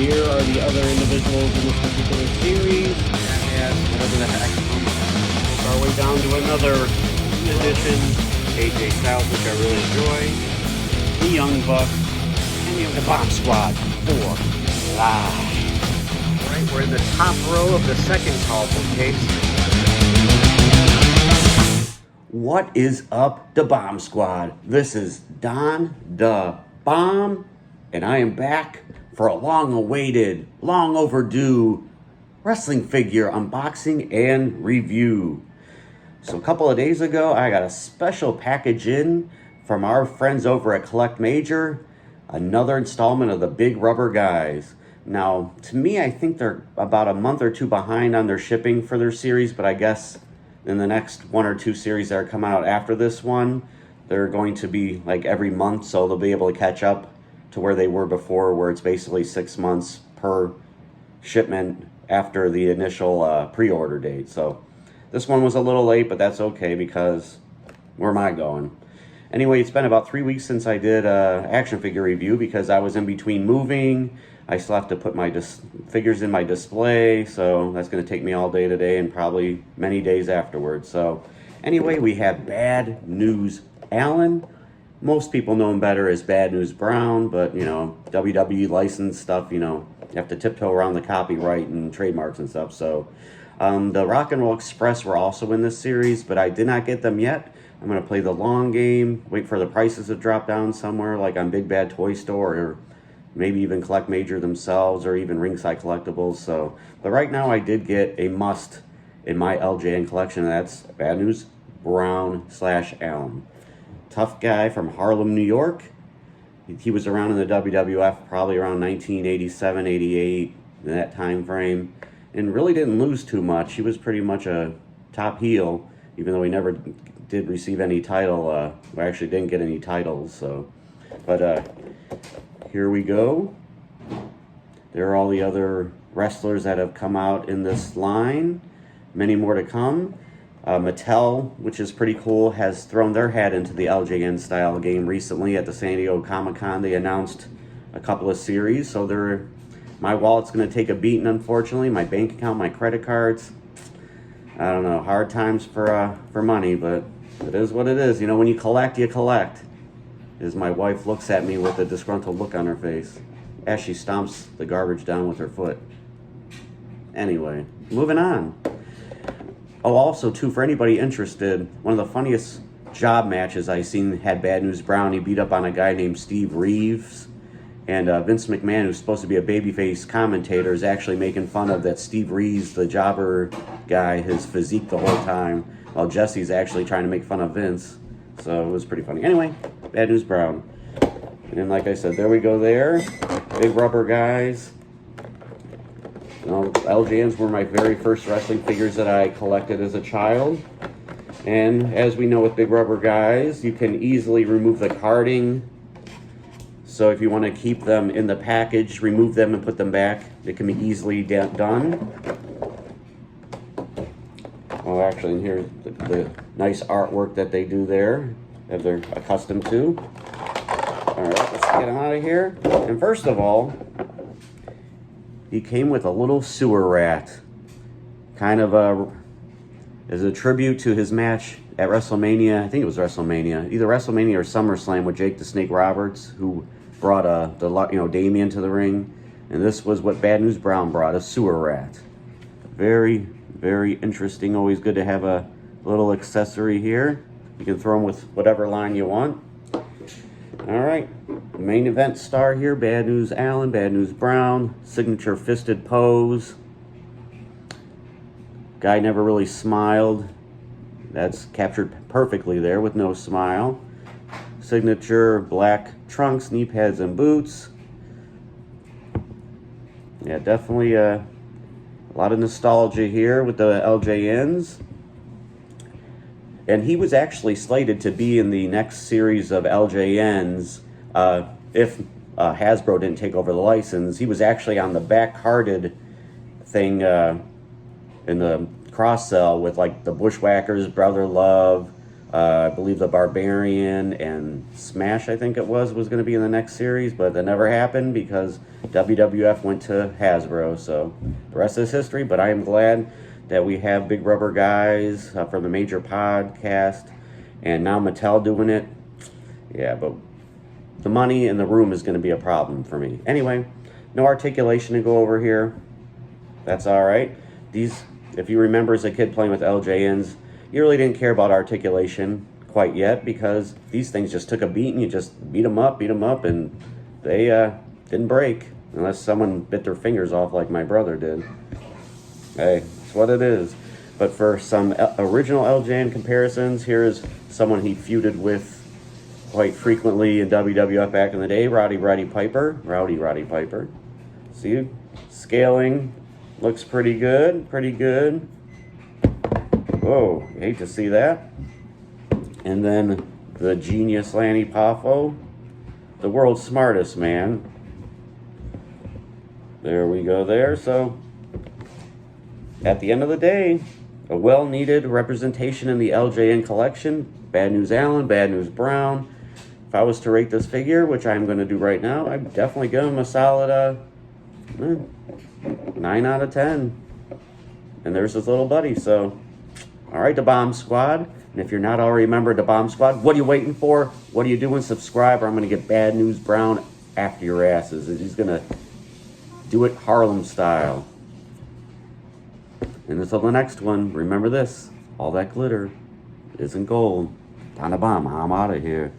here are the other individuals in this particular series. Yes, whatever the heck. Work our way down to another edition. AJ Styles, which I really enjoy. The Young Bucks. And we have the Bomb Squad 4 live. Alright, we're in the top row of the second telephone case. What is up, the Bomb Squad? This is Don the Bomb, and I am back for a long-awaited, long overdue wrestling figure unboxing and review. So a couple of days ago, I got a special package in from our friends over at Collect Major, another installment of the Big Rubber Guys. Now, to me, I think they're about a month or two behind on their shipping for their series, but I guess in the next one or two series that are coming out after this one, they're going to be like every month, so they'll be able to catch up to where they were before, where it's basically 6 months per shipment after the initial pre-order date. So this one was a little late, but that's okay because where am I going? Anyway, it's been about 3 weeks since I did an action figure review because I was in between moving. I still have to put my figures in my display, so that's going to take me all day today and probably many days afterwards. So anyway, we have Bad News Allen. Most people know him better as Bad News Brown, but you know, WWE licensed stuff, you know, you have to tiptoe around the copyright and trademarks and stuff. So the Rock and Roll Express were also in this series, but I did not get them yet. I'm going to play the long game, wait for the prices to drop down somewhere like on Big Bad Toy Store or maybe even Collect Major themselves or even Ringside Collectibles. So, but right now I did get a must in my LJN collection, and that's Bad News Brown / Allen. Tough guy from Harlem, New York. He was around in the WWF probably around 1987, 88, in that time frame, and really didn't lose too much. He was pretty much a top heel, even though he never did receive any title. We actually didn't get any titles, so. But here we go. There are all the other wrestlers that have come out in this line. Many more to come. Mattel, which is pretty cool, has thrown their hat into the LJN style game recently at the San Diego Comic-Con. They announced a couple of series, so my wallet's going to take a beating, unfortunately. My bank account, my credit cards. I don't know, hard times for money, but it is what it is. You know, when you collect, you collect. As my wife looks at me with a disgruntled look on her face as she stomps the garbage down with her foot. Anyway, moving on. Oh, also, too, for anybody interested, one of the funniest job matches I seen had Bad News Brown. He beat up on a guy named Steve Reeves. And Vince McMahon, who's supposed to be a babyface commentator, is actually making fun of that Steve Reeves, the jobber guy, his physique the whole time, while Jesse's actually trying to make fun of Vince. So it was pretty funny. Anyway, Bad News Brown. And like I said, there we go there. Big Rubber Guys. You know, LJNs were my very first wrestling figures that I collected as a child. And as we know with Big Rubber Guys, you can easily remove the carding. So if you want to keep them in the package, remove them and put them back. It can be easily done. Oh, actually, and here's the nice artwork that they do there, that they're accustomed to. All right, let's get them out of here. And first of all, he came with a little sewer rat. Kind of as a tribute to his match at WrestleMania. I think it was WrestleMania. Either WrestleMania or SummerSlam with Jake the Snake Roberts, who brought Damien to the ring. And this was what Bad News Brown brought, a sewer rat. Very, very interesting. Always good to have a little accessory here. You can throw them with whatever line you want. All right, the main event star here, Bad News Allen, Bad News Brown, signature fisted pose. Guy never really smiled. That's captured perfectly there with no smile. Signature black trunks, knee pads, and boots. Yeah, definitely a lot of nostalgia here with the LJNs. And he was actually slated to be in the next series of LJNs if Hasbro didn't take over the license. He was actually on the back-carded thing in the cross-sell with like the Bushwhackers, Brother Love, I believe the Barbarian and Smash, I think it was going to be in the next series, but that never happened because WWF went to Hasbro. So the rest is history, but I am glad that we have Big Rubber guys from the Major Podcast, and now Mattel doing it. Yeah, but the money in the room is going to be a problem for me. Anyway, no articulation to go over here. That's all right. These, if you remember as a kid playing with LJNs, you really didn't care about articulation quite yet because these things just took a beat and you just beat them up, and they didn't break unless someone bit their fingers off like my brother did. Hey, it's what it is. But for some original LJN comparisons, here is someone he feuded with quite frequently in WWF back in the day, Rowdy Piper. See, scaling looks pretty good. Whoa, hate to see that. And then the genius Lanny Poffo, the world's smartest man. There we go there. So, at the end of the day, a well-needed representation in the LJN collection. Bad News Allen, Bad News Brown. If I was to rate this figure, which I'm going to do right now, I'd definitely give him a solid 9 out of 10. And there's his little buddy, so... All right, the Bomb Squad. And if you're not already a member of the Bomb Squad, what are you waiting for? What are you doing? Subscribe, or I'm going to get Bad News Brown after your asses. And he's going to do it Harlem style. And until the next one, remember this. All that glitter isn't gold. Don the Bomb, I'm out of here.